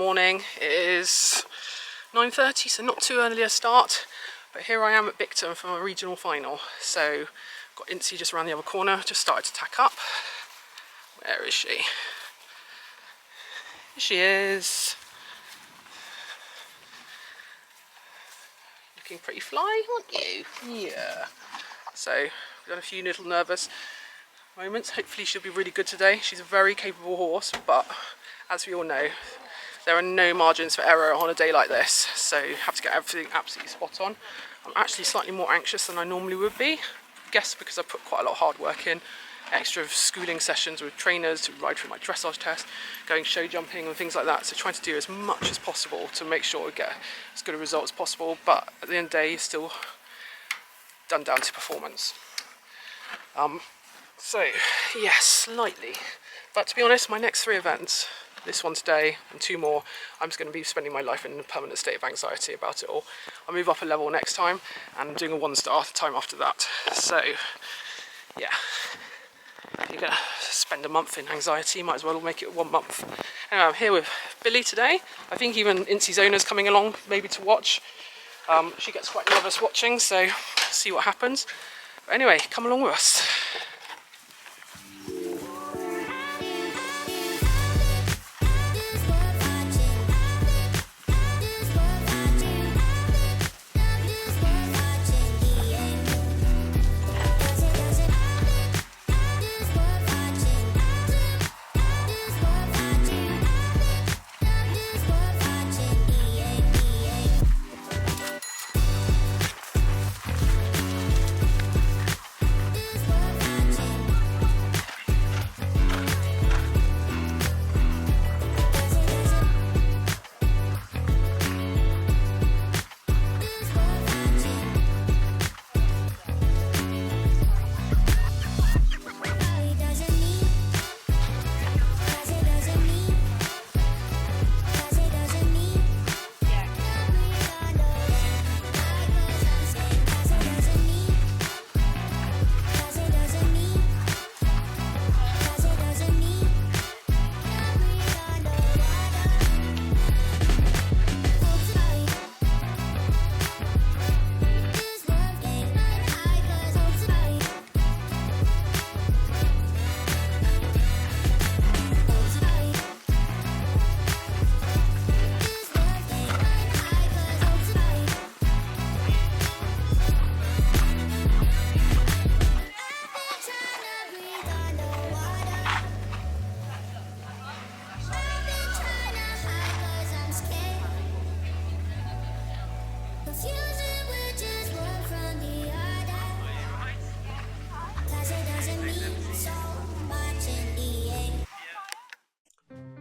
morning. It is 9:30, so not too early a start, but here I am at Bicton for my regional final. So got Incy just around the other corner, just started to tack up. Where is she? Here she is. Looking pretty fly, aren't you? Yeah. So we've done a few little nervous moments. Hopefully she'll be really good today. She's a very capable horse, but as we all know, there are no margins for error on a day like this, so you have to get everything absolutely spot on. I'm actually slightly more anxious than I normally would be. I guess because I put quite a lot of hard work in, extra schooling sessions with trainers to ride through my dressage test, going show jumping and things like that, so trying to do as much as possible to make sure we get as good a result as possible, but at the end of the day, you're still done down to performance. So, yes, slightly. But to be honest, my next 3 events, this one today and 2 more, I'm just going to be spending my life in a permanent state of anxiety about it all. I'll move up a level next time, and I'm doing a 1-star time after that. So, yeah. If you're going to spend a month in anxiety, you might as well make it 1 month. Anyway, I'm here with Billy today. I think even Incy's owner's coming along, maybe to watch. She gets quite nervous watching, so see what happens. But anyway, come along with us.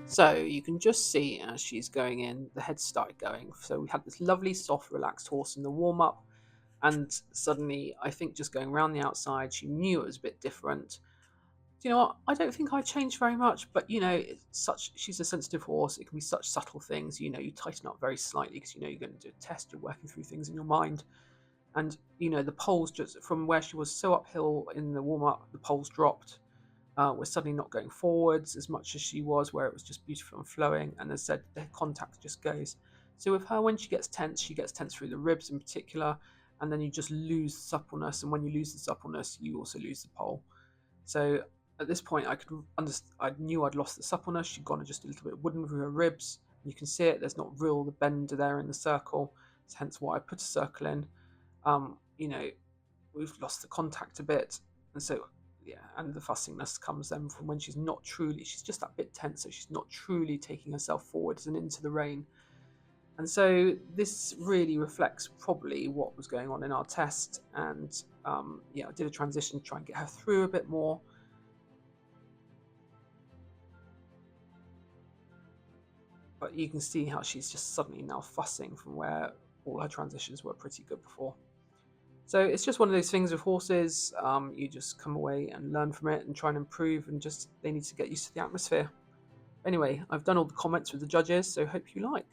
So you can just see as she's going in, the head started going. So we had this lovely, soft, relaxed horse in the warm-up, and suddenly, I think just going around the outside, she knew it was a bit different. You know what? I don't think I changed very much, but you know, she's a sensitive horse. It can be such subtle things. You know, you tighten up very slightly because you know you're going to do a test. You're working through things in your mind, and you know the poles just from where she was so uphill in the warm-up, the poles dropped. We're suddenly not going forwards as much as she was, where it was just beautiful and flowing, and as I said, the contact just goes. So with her, when she gets tense through the ribs in particular, and then you just lose suppleness, and when you lose the suppleness, you also lose the pole. So at this point, I knew I'd lost the suppleness. She'd gone just a little bit wooden through her ribs. You can see it, there's not real the bend there in the circle, so hence why I put a circle in. You know, we've lost the contact a bit, and so yeah, and the fussiness comes then from when she's just that bit tense, so she's not truly taking herself forwards and into the rein. And so this really reflects probably what was going on in our test, and yeah, I did a transition to try and get her through a bit more. But you can see how she's just suddenly now fussing from where all her transitions were pretty good before. So it's just one of those things with horses. You just come away and learn from it and try and improve, and just they need to get used to the atmosphere. Anyway, I've done all the comments with the judges, so hope you like.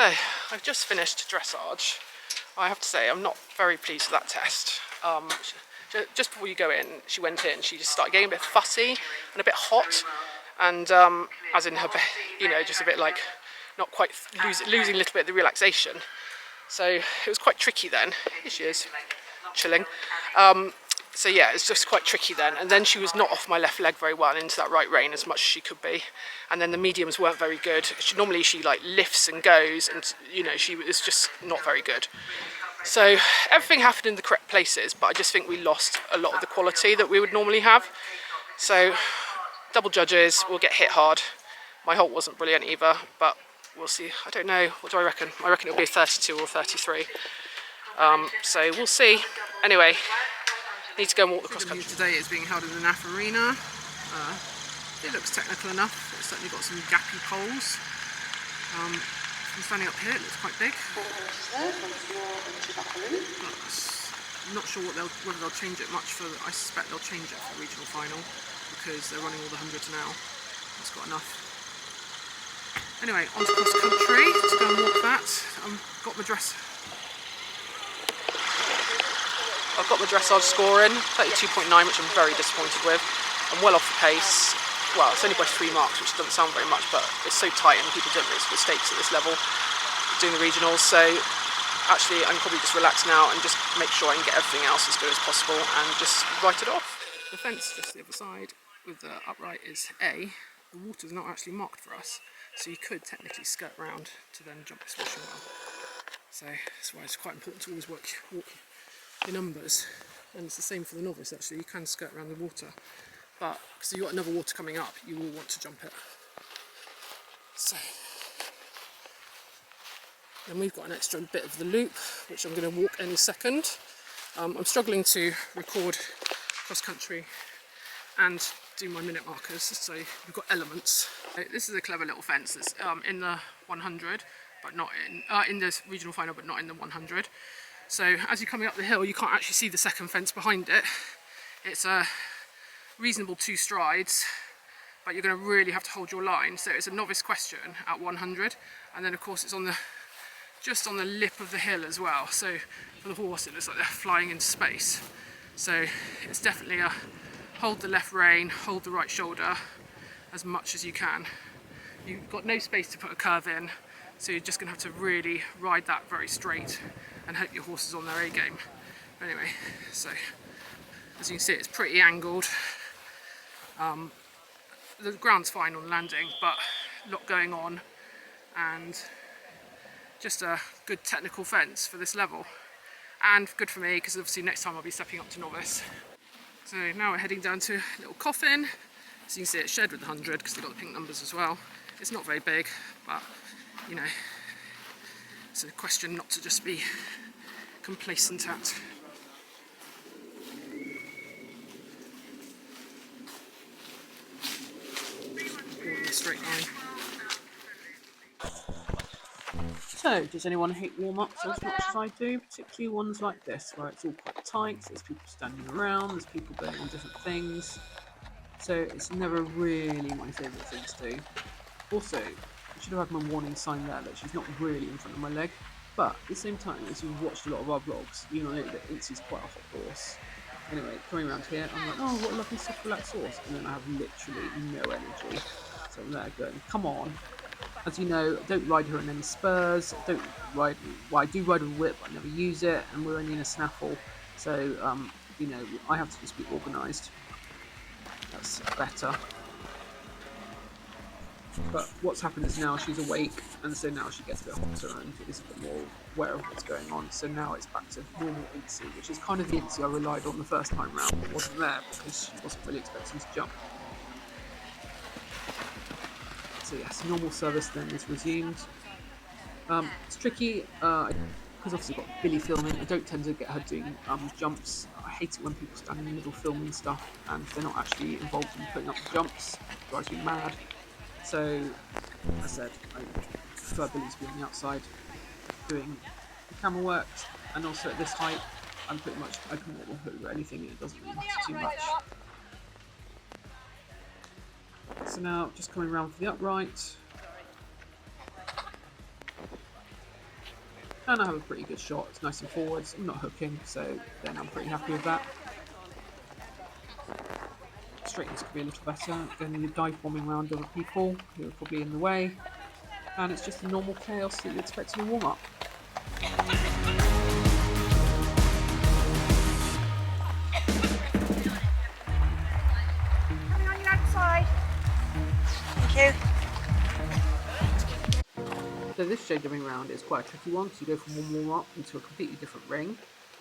So, I've just finished dressage. I have to say, I'm not very pleased with that test. Just before you go in, she went in, she just started getting a bit fussy and a bit hot. And as in her, you know, just a bit like, not quite losing a little bit of the relaxation. So it was quite tricky then. Here she is, chilling. So yeah, it's just quite tricky then. And then she was not off my left leg very well into that right rein as much as she could be. And then the mediums weren't very good. Normally she like lifts and goes, and you know, she was just not very good. So everything happened in the correct places, but I just think we lost a lot of the quality that we would normally have. So double judges, we'll get hit hard. My halt wasn't brilliant either, but we'll see. I don't know, what do I reckon? I reckon it'll be 32 or 33. So we'll see. Anyway, need to go and walk the cross country. Today is being held in the NAF arena. It looks technical enough. It's certainly got some gappy poles. From standing up here, it looks quite big. I'm not sure whether they'll change it much for. I suspect they'll change it for the regional final because they're running all the hundreds now. That's got enough. Anyway, on to cross country to go and walk that. I've got my dressage score in, 32.9, which I'm very disappointed with. I'm well off the pace. Well, it's only by 3 marks, which doesn't sound very much, but it's so tight and people don't make mistakes at this level doing the regionals. So actually, I can probably just relax now and just make sure I can get everything else as good as possible and just write it off. The fence just the other side with the upright is A. The water's not actually marked for us, so you could technically skirt round to then jump this washing well. So that's why it's quite important to always walk your numbers, and it's the same for the novice actually. You can skirt around the water, but because you've got another water coming up, you will want to jump it. So then we've got an extra bit of the loop, which I'm going to walk any second. I'm struggling to record cross country and do my minute markers, so we've got elements. This is a clever little fence that's in the 100, but not in this regional final, but not in the 100. So as you're coming up the hill, you can't actually see the second fence behind it. It's a reasonable 2 strides, but you're going to really have to hold your line. So it's a novice question at 100, and then of course it's just on the lip of the hill as well. So for the horse, it looks like they're flying into space. So it's definitely a hold the left rein, hold the right shoulder as much as you can. You've got no space to put a curve in, so you're just going to have to really ride that very straight and hope your horse is on their A game. But anyway, so as you can see, it's pretty angled. The ground's fine on landing, but a lot going on, and just a good technical fence for this level. And good for me, because obviously next time I'll be stepping up to novice. So now we're heading down to a little Coffin. So you can see it's shared with the 100 because they've got the pink numbers as well. It's not very big, but you know, it's a question not to just be complacent at. All in a straight line. So, does anyone hate warm-ups as much as I do? Particularly ones like this, where it's all quite tight, there's people standing around, there's people going on different things. So it's never really my favourite thing to do. Also, I should have had my warning sign there that she's not really in front of my leg. But at the same time, as you've watched a lot of our vlogs, you know that Incy's quite a hot horse. Anyway, coming around here, I'm like, oh, what a lovely soft relaxed horse. And then I have literally no energy. So I'm there going, come on. As you know, I don't ride her in any spurs. I do ride with a whip, but I never use it, and we're only in a snaffle. So, you know, I have to just be organised. That's better. But what's happened is now she's awake, and so now she gets a bit hotter and is a bit more aware of what's going on. So now it's back to normal Incy, which is kind of the Incy I relied on the first time round, but wasn't there because she wasn't really expecting to jump. So yes, normal service then is resumed. It's tricky because obviously I've got Billy filming. I don't tend to get her doing jumps. I hate it when people stand in the middle filming stuff and they're not actually involved in putting up the jumps. It drives me mad. So, as I said, I prefer Billy to be on the outside doing the camera work, and also at this height, I can put anything, and it doesn't really matter too much. So now, just coming around for the upright. and I have a pretty good shot. It's nice and forwards. I'm not hooking, so then I'm pretty happy with that. Straightness could be a little better. Then you dive bombing around other people who are probably in the way, and it's just the normal chaos that you expect in a warm-up. Coming on your outside. Thank you. So this showjumping round is quite a tricky one, because you go from one warm-up into a completely different ring.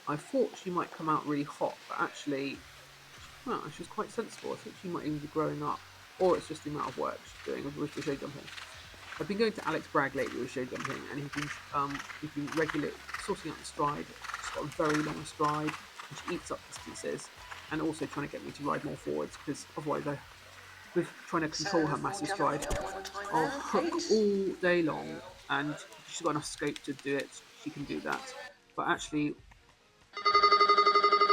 I thought she might come out really hot, but actually, well, she was quite sensible. I think she might even be growing up, or it's just the amount of work she's doing with the showjumping. I've been going to Alex Bragg lately with showjumping, and he's been regularly sorting out the stride. She's got a very long stride, and she eats up distances, and also trying to get me to ride more forwards, because otherwise with trying to control her massive stride, I'll hook all day long, and if she's got enough scope to do it, she can do that. But actually,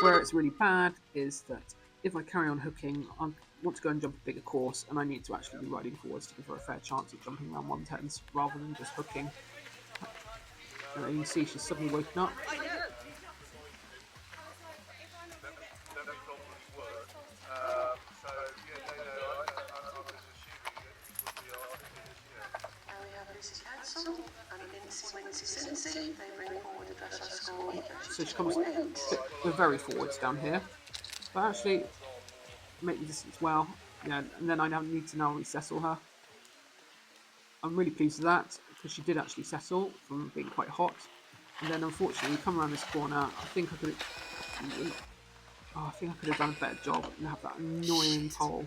where it's really bad is that if I carry on hooking, I want to go and jump a bigger course, and I need to actually be riding forwards to give her a fair chance of jumping around 110s rather than just hooking. You can see she's suddenly woken up. So she comes, we're very forwards down here, but actually make the distance well, yeah, and then I need to now resettle her. I'm really pleased with that, because she did actually settle from being quite hot, and then unfortunately we come around this corner. I think I could have done a better job and have that annoying pole.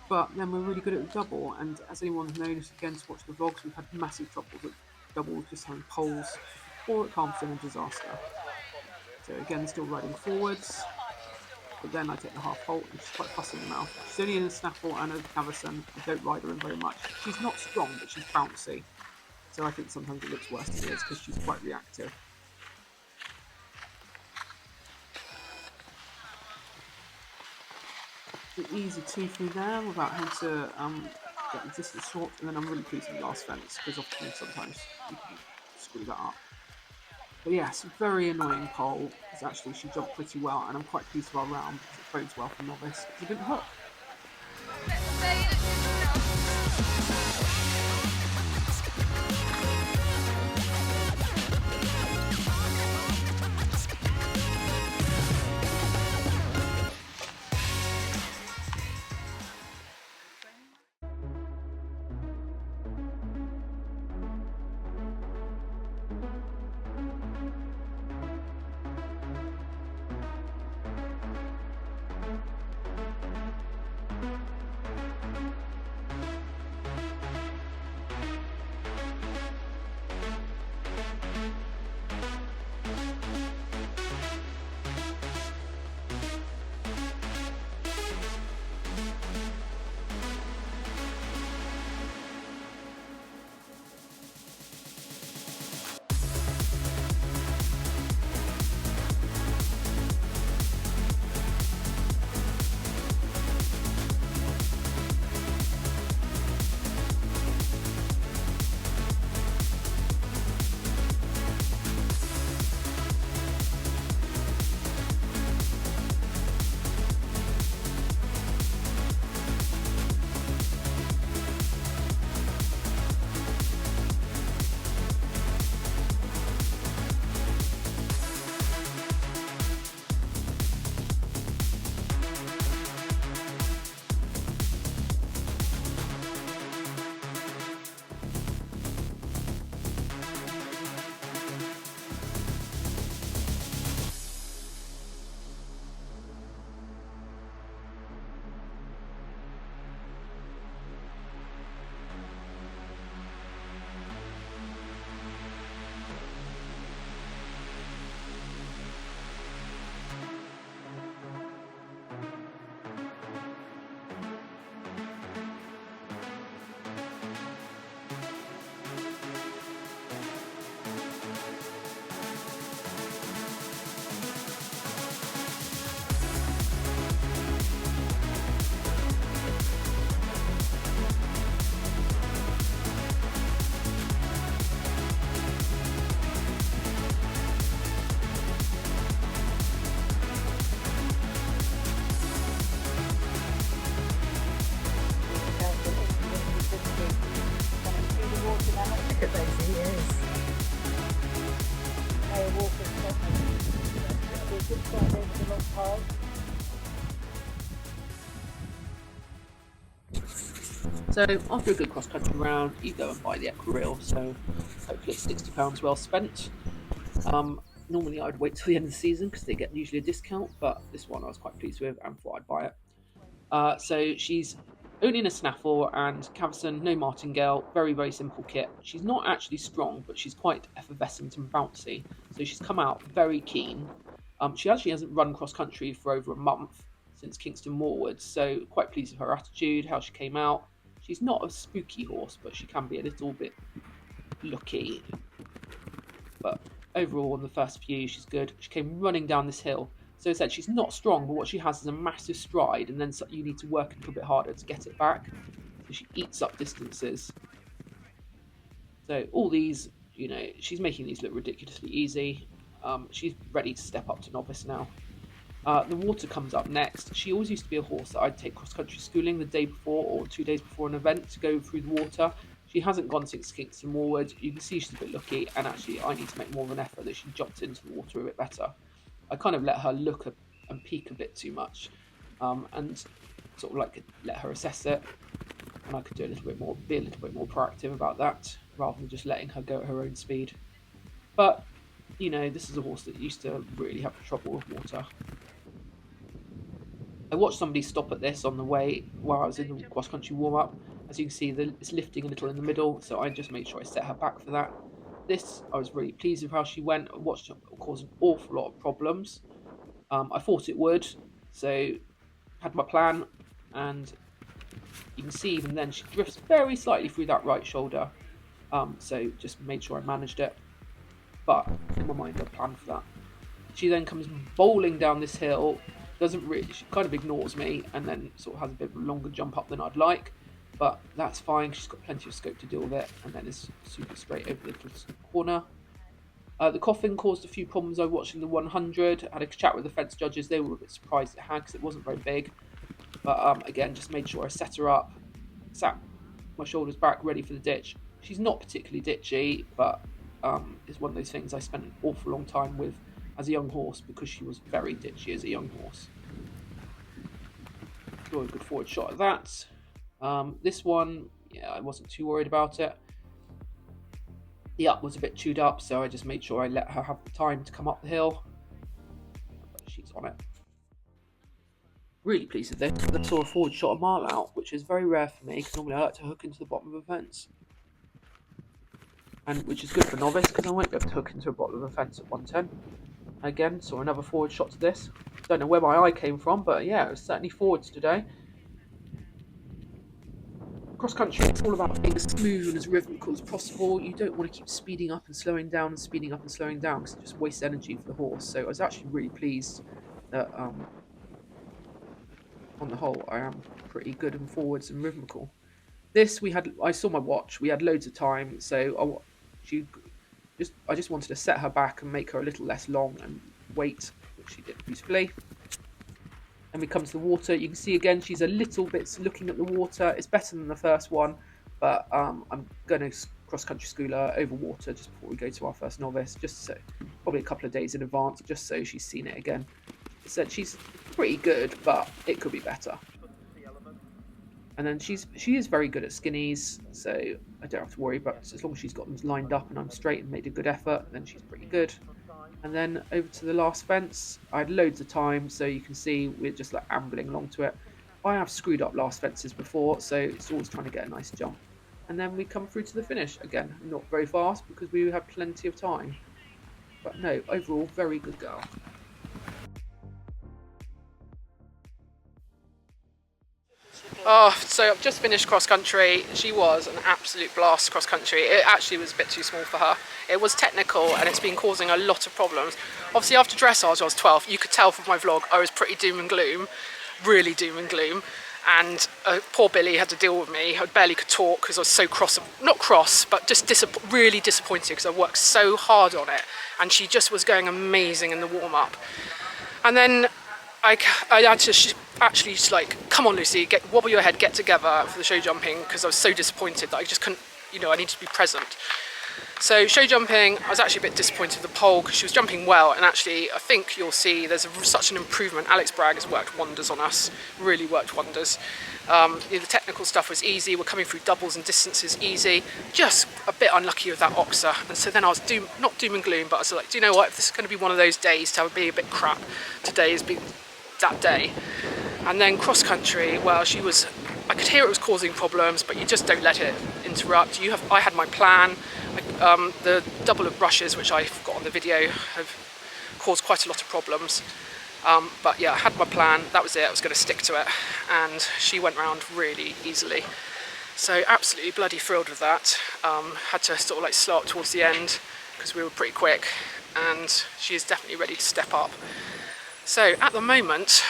But then we're really good at the double, and as anyone's known us again to watch the vlogs, we've had massive troubles at doubles, just having poles, or it comes in a disaster. So again, still riding forwards, but then I take the half halt, and she's quite fussy in the mouth. She's only in a snaffle and a cavison. I don't ride her in very much. She's not strong, but she's bouncy. So I think sometimes it looks worse than it is, because she's quite reactive. The easy 2 through there without having to get the distance short, and then I'm really pleased with the last fence, because often sometimes you can screw that up. But yes, very annoying pole, because actually she jumped pretty well, and I'm quite pleased with our round, because it bodes well for novice, because it didn't hook. So after a good cross-country round, you go and buy the Equireel, so hopefully it's £60 well spent. Normally I'd wait till the end of the season because they get usually a discount, but this one I was quite pleased with and thought I'd buy it. So she's only in a snaffle and cavesson, no martingale, very, very simple kit. She's not actually strong, but she's quite effervescent and bouncy, so she's come out very keen. She actually hasn't run cross-country for over a month since Kingston Maurward, so quite pleased with her attitude, how she came out. She's not a spooky horse, but she can be a little bit lucky. But overall, in the first few, she's good. She came running down this hill. So I said she's not strong, but what she has is a massive stride, and then you need to work a little bit harder to get it back. So she eats up distances. So all these, you know, she's making these look ridiculously easy. She's ready to step up to novice now. The water comes up next. She always used to be a horse that I'd take cross-country schooling the day before or 2 days before an event to go through the water. She hasn't gone since Kingston Maurward. You can see she's a bit lucky, and actually I need to make more of an effort that she jumped into the water a bit better. I kind of let her look and peek a bit too much, and sort of like let her assess it, and I could do a little bit more, be a little bit more proactive about that, rather than just letting her go at her own speed. But, you know, this is a horse that used to really have trouble with water. I watched somebody stop at this on the way while I was in the cross-country warm-up. As you can see, it's lifting a little in the middle, so I just made sure I set her back for that. This, I was really pleased with how she went. I watched her cause an awful lot of problems. I thought it would, so had my plan, and you can see even then she drifts very slightly through that right shoulder. So just made sure I managed it. But in my mind, I planned for that. She then comes bowling down this hill. She kind of ignores me, and then sort of has a bit of a longer jump up than I'd like, but that's fine. She's got plenty of scope to deal with it, and then is super straight over the little corner. The Coffin caused a few problems. I was watching the 100, had a chat with the fence judges. They were a bit surprised it had because it wasn't very big, but again, just made sure I set her up, sat my shoulders back, ready for the ditch. She's not particularly ditchy, but it's one of those things I spent an awful long time with as a young horse, because she was very ditchy as a young horse. Draw a good forward shot at that. This one, yeah, I wasn't too worried about it. The up was a bit chewed up, so I just made sure I let her have the time to come up the hill. But she's on it. Really pleased with this. I saw a forward shot a mile out, which is very rare for me, because normally I like to hook into the bottom of a fence. And which is good for novice, because I won't be able to hook into a bottom of a fence at 110. Again, saw another forward shot to this. Don't know where my eye came from, but yeah, it was certainly forwards today. Cross country, it's all about being as smooth and as rhythmical as possible. You don't want to keep speeding up and slowing down and speeding up and slowing down, because it just wastes energy for the horse. So I was actually really pleased that on the whole I am pretty good in forwards and rhythmical. This I saw my watch, we had loads of time, so I just wanted to set her back and make her a little less long and wait, which she did beautifully. And we come to the water. You can see again she's a little bit looking at the water. It's better than the first one, but I'm going to cross-country school her over water just before we go to our first novice, just so, probably a couple of days in advance, just so she's seen it again. Said she's pretty good, but it could be better. And then she is very good at skinnies, so I don't have to worry about, as long as she's got them lined up and I'm straight and made a good effort, then she's pretty good. And then over to the last fence. I had loads of time, so you can see we're just like ambling along to it. I have screwed up last fences before, so it's always trying to get a nice jump. And then we come through to the finish. Again, not very fast because we have plenty of time. But no, overall, very good girl. Oh, so I've just finished cross country. She was an absolute blast cross country. It actually was a bit too small for her. It was technical and it's been causing a lot of problems. Obviously after dressage I was 12. You could tell from my vlog I was pretty doom and gloom, really doom and gloom. And poor Billy had to deal with me. I barely could talk because I was so cross, not cross, but just really disappointed because I worked so hard on it. And she just was going amazing in the warm up. And then I had to actually just like, come on Lucy, wobble your head, get together for the show jumping, because I was so disappointed that I just couldn't, you know, I needed to be present. So show jumping, I was actually a bit disappointed with the pole because she was jumping well, and actually I think you'll see there's such an improvement. Alex Bragg has worked wonders on us, really worked wonders. The technical stuff was easy. We're coming through doubles and distances easy. Just a bit unlucky with that oxer. And so then I was not doom and gloom, but I was like, do you know what? If this is going to be one of those days to be a bit crap, today has been that day. And then cross country, well, I could hear it was causing problems, but you just don't let it interrupt. I had my plan. The double of brushes, which I've got on the video, have caused quite a lot of problems. But yeah, I had my plan, that was it, I was going to stick to it, and she went round really easily. So absolutely bloody thrilled with that. Had to sort of like slow up towards the end because we were pretty quick, and she is definitely ready to step up. So at the moment,